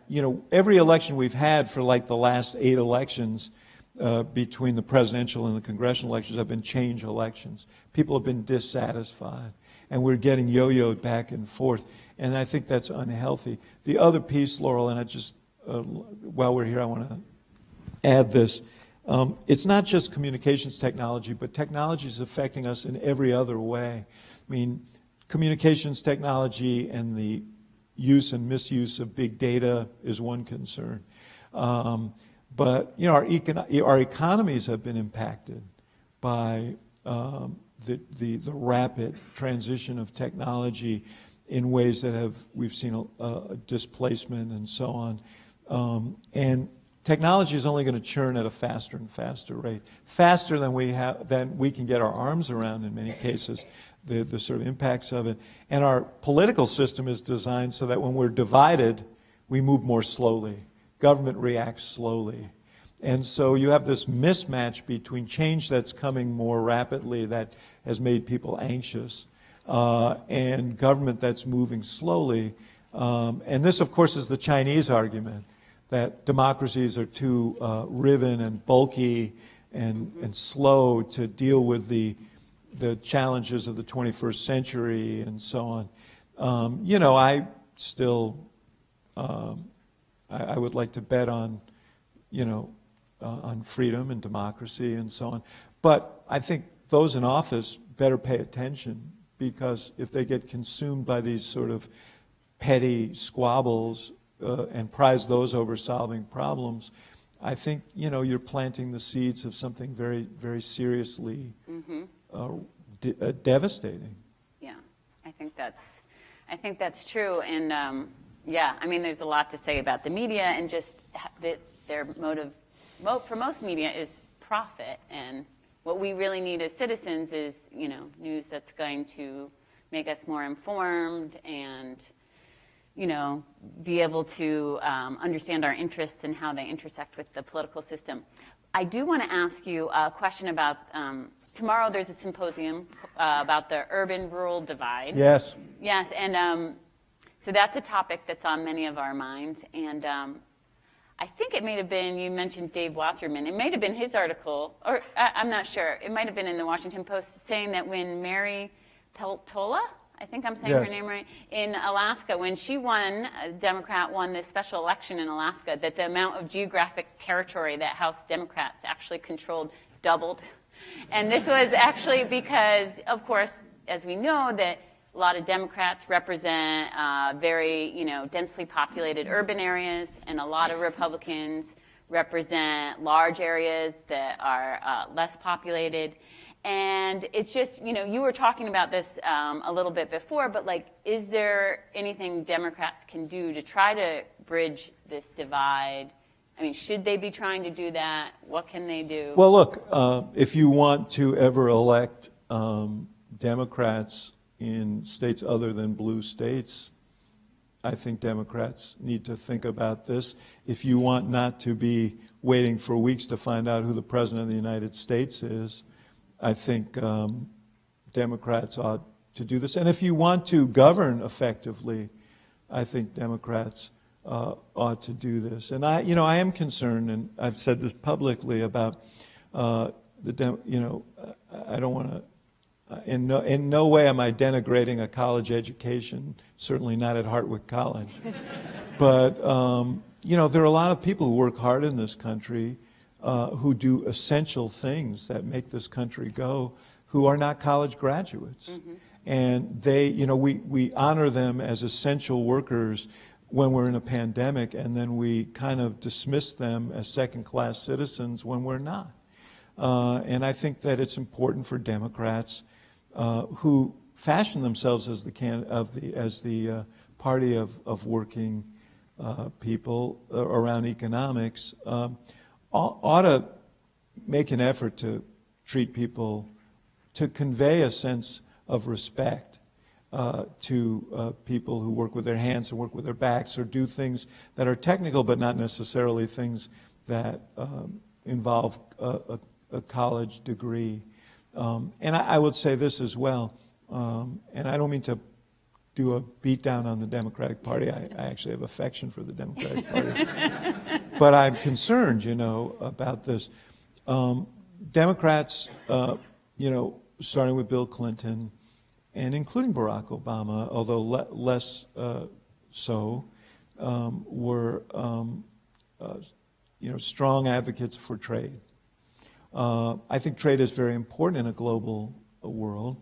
every election we've had for like the last 8 elections between the presidential and the congressional elections have been change elections. People have been dissatisfied, and we're getting yo-yoed back and forth, and I think that's unhealthy. The other piece, Laurel, and I just, while we're here, I want to add this. It's not just communications technology, but technology is affecting us in every other way. I mean, communications technology and the use and misuse of big data is one concern. But our economies have been impacted by the rapid transition of technology in ways that we've seen a displacement and so on. And technology is only going to churn at a faster and faster rate, faster than we can get our arms around in many cases, the sort of impacts of it. And our political system is designed so that when we're divided, we move more slowly. Government reacts slowly. And so you have this mismatch between change that's coming more rapidly that has made people anxious and government that's moving slowly. And this, of course, is the Chinese argument that democracies are too riven and bulky and slow to deal with the challenges of the 21st century and so on. I still, I would like to bet on, on freedom and democracy and so on. But I think those in office better pay attention, because if they get consumed by these sort of petty squabbles and prize those over solving problems, I think, you're planting the seeds of something very, very seriously devastating.
Yeah, I think that's true. And there's a lot to say about the media, and just that their motive for most media is profit. And what we really need as citizens is, news that's going to make us more informed and, be able to understand our interests and how they intersect with the political system. I do want to ask you a question about, tomorrow there's a symposium about the urban-rural divide.
Yes.
Yes, and so that's a topic that's on many of our minds. And I think it may have been, you mentioned Dave Wasserman, it may have been his article, or I'm not sure, it might have been in the Washington Post, saying that when Mary Peltola, I think I'm saying her name right, in Alaska, when she won, a Democrat won this special election in Alaska, that the amount of geographic territory that House Democrats actually controlled doubled. And this was actually because, of course, as we know, that a lot of Democrats represent very, densely populated urban areas, and a lot of Republicans represent large areas that are less populated. And it's just, you were talking about this a little bit before, but is there anything Democrats can do to try to bridge this divide? I mean, should they be trying to do that? What can they do?
Well, look, if you want to ever elect Democrats in states other than blue states, I think Democrats need to think about this. If you want not to be waiting for weeks to find out who the President of the United States is, I think Democrats ought to do this. And if you want to govern effectively, I think Democrats ought to do this. And I am concerned, and I've said this publicly, about I don't want to. In no way am I denigrating a college education, certainly not at Hartwick College. But, there are a lot of people who work hard in this country who do essential things that make this country go, who are not college graduates. And they, we honor them as essential workers when we're in a pandemic, and then we kind of dismiss them as second-class citizens when we're not. And I think that it's important for Democrats who fashion themselves as the party of working people around economics, ought to make an effort to treat people, to convey a sense of respect to people who work with their hands and work with their backs, or do things that are technical but not necessarily things that involve a college degree. And I would say this as well, and I don't mean to do a beat down on the Democratic Party. I actually have affection for the Democratic Party. But I'm concerned, about this. Democrats, starting with Bill Clinton, and including Barack Obama, although less so, were strong advocates for trade. I think trade is very important in a global world,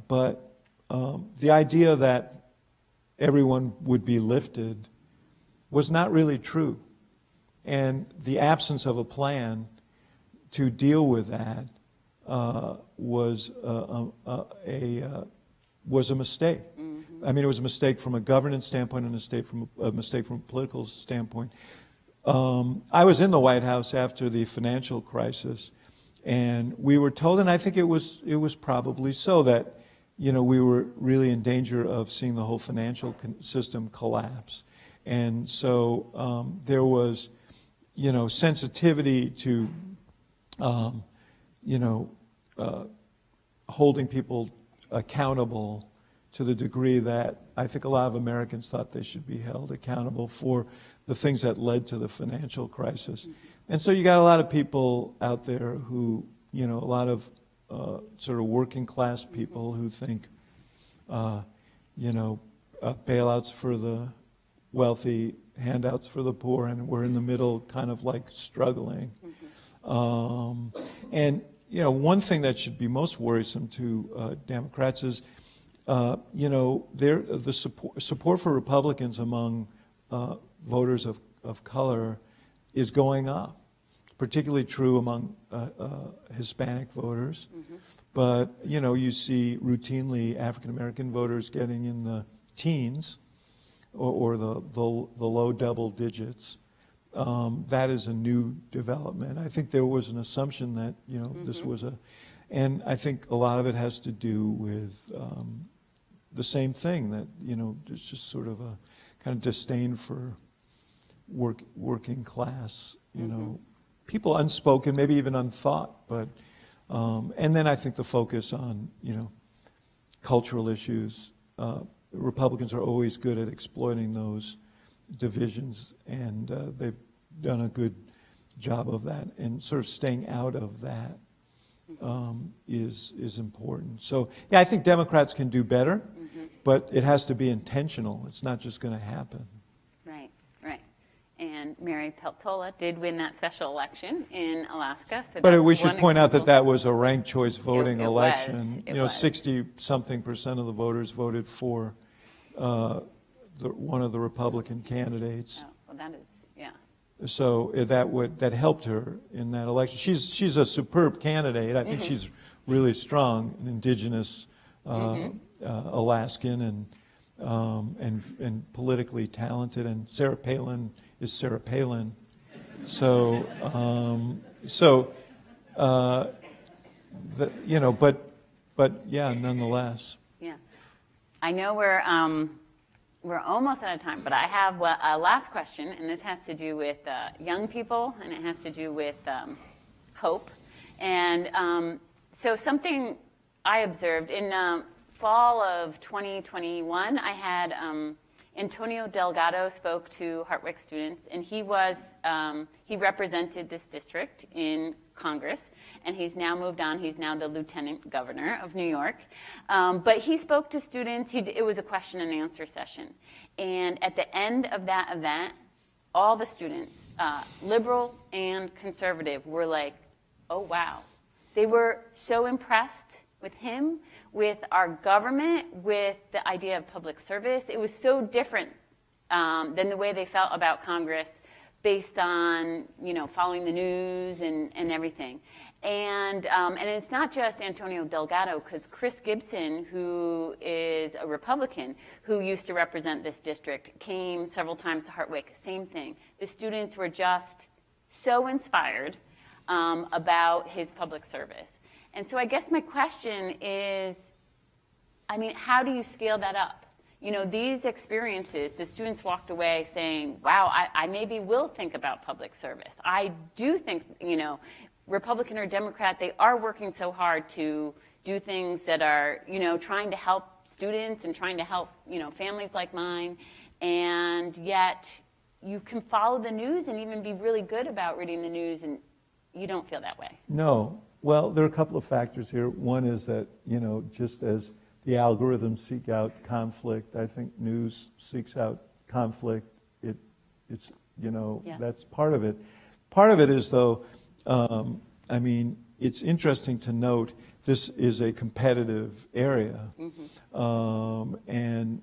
but the idea that everyone would be lifted was not really true. And the absence of a plan to deal with that was a mistake. I mean, it was a mistake from a governance standpoint and a mistake from a political standpoint. I was in the White House after the financial crisis, and we were told, and I think it was probably so, that we were really in danger of seeing the whole financial system collapse. And so there was, sensitivity to, holding people accountable to the degree that I think a lot of Americans thought they should be held accountable for the things that led to the financial crisis. And so you got a lot of people out there who, a lot of sort of working class people who think, bailouts for the wealthy, handouts for the poor, and we're in the middle kind of like struggling. And, one thing that should be most worrisome to Democrats is, the support for Republicans among voters of color is going up, particularly true among Hispanic voters. But, you see routinely African-American voters getting in the teens or the low double digits. That is a new development. I think there was an assumption that, this was and I think a lot of it has to do with the same thing, that, there's just sort of a kind of disdain for working class, people unspoken, maybe even unthought, but, and then I think the focus on, cultural issues. Republicans are always good at exploiting those divisions, and they've done a good job of that, and sort of staying out of that is important. So, yeah, I think Democrats can do better, but it has to be intentional. It's not just going to happen.
Right. And Mary Peltola did win that special election in Alaska. So
but we should point out that was a ranked choice voting election.
It was.
60-something% of the voters voted for one of the Republican candidates.
Oh, well, that is, yeah.
So that helped her in that election. She's a superb candidate. I think she's really strong, an indigenous Alaskan and politically talented. And Sarah Palin is Sarah Palin. So but yeah, nonetheless.
Yeah, I know we're almost out of time, but I have a last question, and this has to do with young people, and it has to do with hope. And so something I observed in fall of 2021, I had Antonio Delgado spoke to Hartwick students, and he represented this district in Congress, and he's now moved on. He's now the lieutenant governor of New York. But he spoke to students. It was a question and answer session. And at the end of that event, all the students, liberal and conservative, were like, oh, wow. They were so impressed with him, with our government, with the idea of public service. It was so different than the way they felt about Congress, based on, following the news and everything. And it's not just Antonio Delgado, because Chris Gibson, who is a Republican who used to represent this district, came several times to Hartwick, same thing. The students were just so inspired about his public service. And so I guess my question is, how do you scale that up? These experiences, the students walked away saying, wow, I maybe will think about public service. I do think, Republican or Democrat, they are working so hard to do things that are, trying to help students and trying to help, families like mine. And yet you can follow the news and even be really good about reading the news, and you don't feel that way.
No. Well, there are a couple of factors here. One is that, just as the algorithms seek out conflict, I think news seeks out conflict. It's That's part of it. Part of it is, though, it's interesting to note this is a competitive area. And,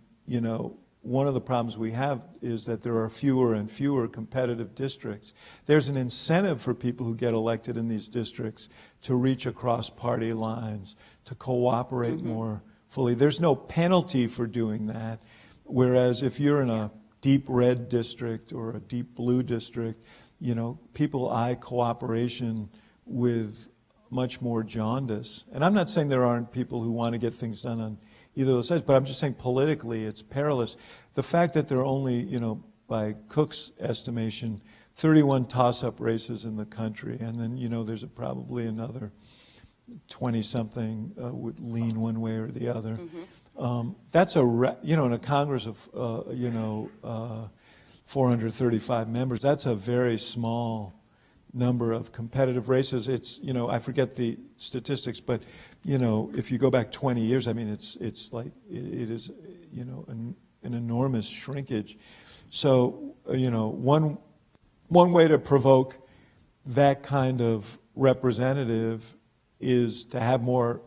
one of the problems we have is that there are fewer and fewer competitive districts. There's an incentive for people who get elected in these districts to reach across party lines, to cooperate more fully. There's no penalty for doing that, whereas if you're in a deep red district or a deep blue district, you know, people eye cooperation with much more jaundice. And I'm not saying there aren't people who want to get things done on either of those sides, but I'm just saying politically it's perilous. The fact that there are only, you know, by Cook's estimation, 31 toss-up races in the country, and then, you know, there's probably another 20-something would lean one way or the other. That's you know, in a Congress of, 435 members, that's a very small number of competitive races. It's, you know, I forget the statistics, but, you know, if you go back 20 years, I mean, it's like, it is, you know, an enormous shrinkage. So, you know, one way to provoke that kind of representative is to have more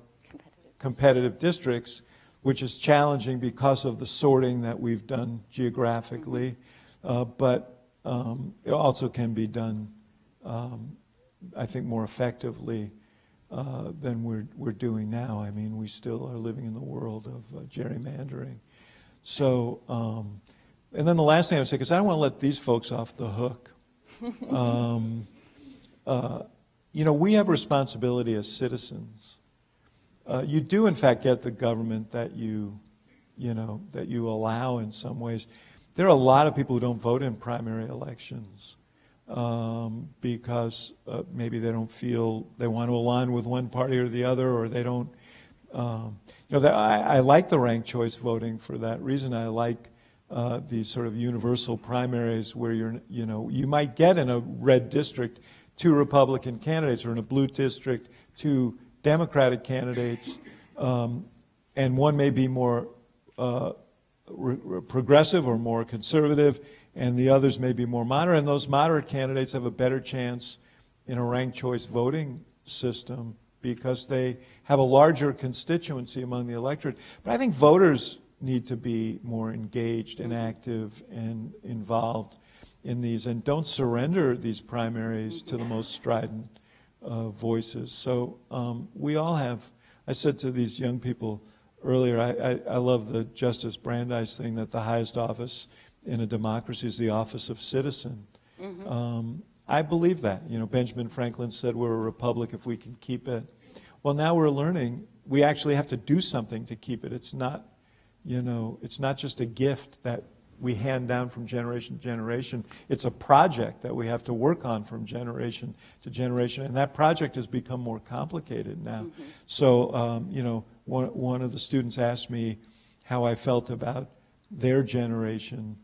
competitive districts, which is challenging because of the sorting that we've done geographically, but it also can be done, I think, more effectively than we're doing now. I mean, we still are living in the world of gerrymandering. So, and then the last thing I would say, because I don't want to let these folks off the hook. You know, we have responsibility as citizens. You do, in fact, get the government that you allow in some ways. There are a lot of people who don't vote in primary elections because maybe they don't feel they want to align with one party or the other, or they don't. You know, I like the ranked choice voting for that reason. I like these sort of universal primaries where you might get in a red district 2 Republican candidates, or in a blue district 2 Democratic candidates, and one may be more progressive or more conservative, and the others may be more moderate, and those moderate candidates have a better chance in a ranked choice voting system because they have a larger constituency among the electorate. But I think voters need to be more engaged and active and involved in these, and don't surrender these primaries to the most strident voices. So we all have, I said to these young people earlier, I love the Justice Brandeis thing, that the highest office in a democracy is the office of citizen. I believe that. You know, Benjamin Franklin said we're a republic if we can keep it. Well, now we're learning we actually have to do something to keep it. It's not, you know, it's not just a gift that we hand down from generation to generation. It's a project that we have to work on from generation to generation, and that project has become more complicated now. So, you know, one of the students asked me how I felt about their generation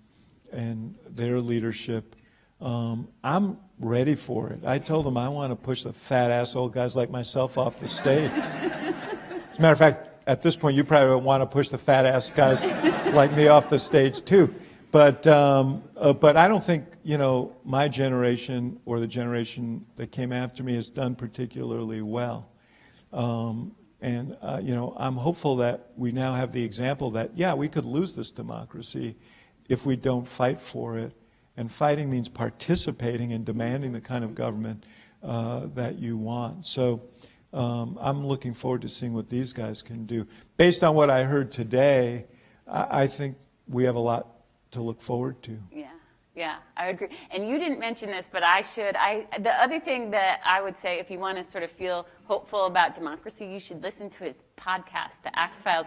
and their leadership. I'm ready for it. I told them I want to push the fat ass old guys like myself off the stage. As a matter of fact, at this point, you probably want to push the fat ass guys like me off the stage too. But I don't think, you know, my generation or the generation that came after me has done particularly well. You know, I'm hopeful that we now have the example that, yeah, we could lose this democracy if we don't fight for it. And fighting means participating and demanding the kind of government that you want. So I'm looking forward to seeing what these guys can do. Based on what I heard today, I think we have a lot to look forward to.
Yeah, I agree. And you didn't mention this, but I should. The other thing that I would say, if you want to sort of feel hopeful about democracy, you should listen to his podcast, The Axe Files,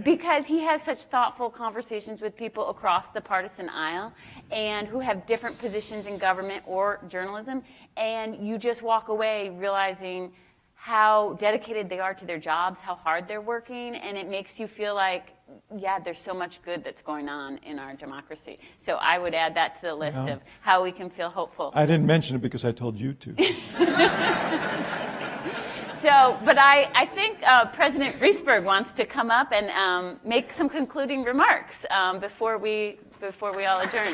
because he has such thoughtful conversations with people across the partisan aisle and who have different positions in government or journalism, and you just walk away realizing how dedicated they are to their jobs, how hard they're working, and it makes you feel like, yeah, there's so much good that's going on in our democracy. So I would add that to the list of how we can feel hopeful.
I didn't mention it because I told you to.
So, but I think President Riesberg wants to come up and make some concluding remarks before we all adjourn.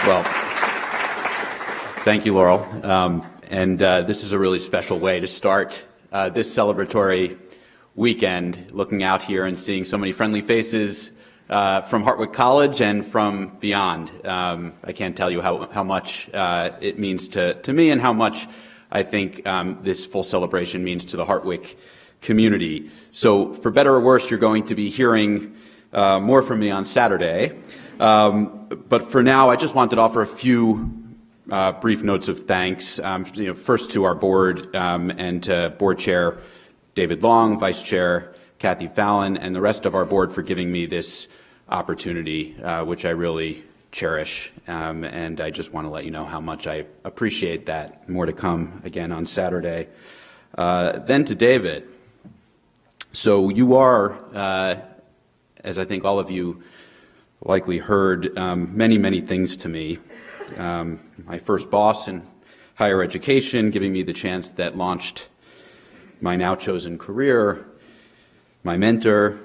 Well, thank you, Laurel. And this is a really special way to start this celebratory weekend, looking out here and seeing so many friendly faces from Hartwick College and from beyond. I can't tell you how much it means to me and how much I think this full celebration means to the Hartwick community. So for better or worse, you're going to be hearing more from me on Saturday. But for now, I just wanted to offer a few brief notes of thanks. First to our board and to board chair David Long, vice chair Kathy Fallon, and the rest of our board for giving me this opportunity, which I really cherish. And I just want to let you know how much I appreciate that. More to come again on Saturday. Then to David. So you are, as I think all of you likely heard, many, many things to me. My first boss in higher education, giving me the chance that launched my now chosen career, my mentor,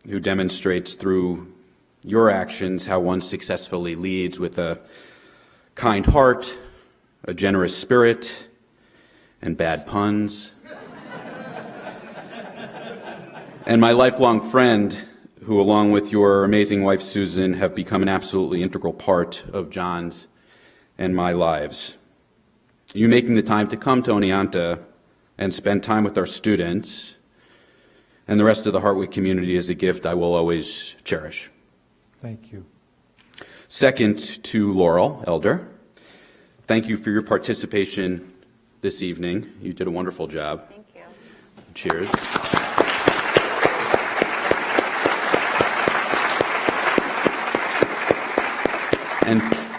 who demonstrates through your actions how one successfully leads with a kind heart, a generous spirit, and bad puns. And my lifelong friend, who along with your amazing wife Susan have become an absolutely integral part of John's and my lives. You making the time to come to Oneonta and spend time with our students and the rest of the Hartwick community is a gift I will always cherish.
Thank you.
Second, to Laurel, Elder, thank you for your participation this evening. You did a wonderful job.
Thank you.
Cheers.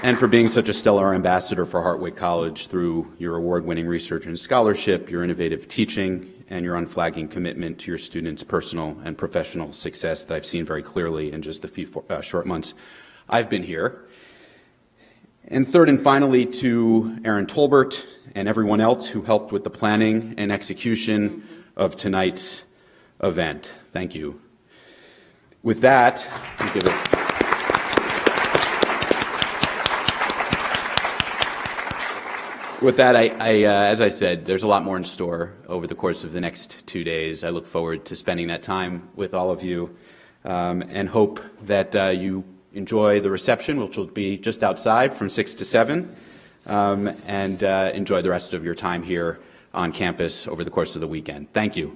And for being such a stellar ambassador for Hartwick College through your award-winning research and scholarship, your innovative teaching, and your unflagging commitment to your students' personal and professional success that I've seen very clearly in just the few short months I've been here. And third and finally, to Aaron Tolbert and everyone else who helped with the planning and execution of tonight's event. Thank you. With that, I'll give it. With that, as I said, there's a lot more in store over the course of the next 2 days. I look forward to spending that time with all of you and hope that you enjoy the reception, which will be just outside from 6 to 7, and enjoy the rest of your time here on campus over the course of the weekend. Thank you.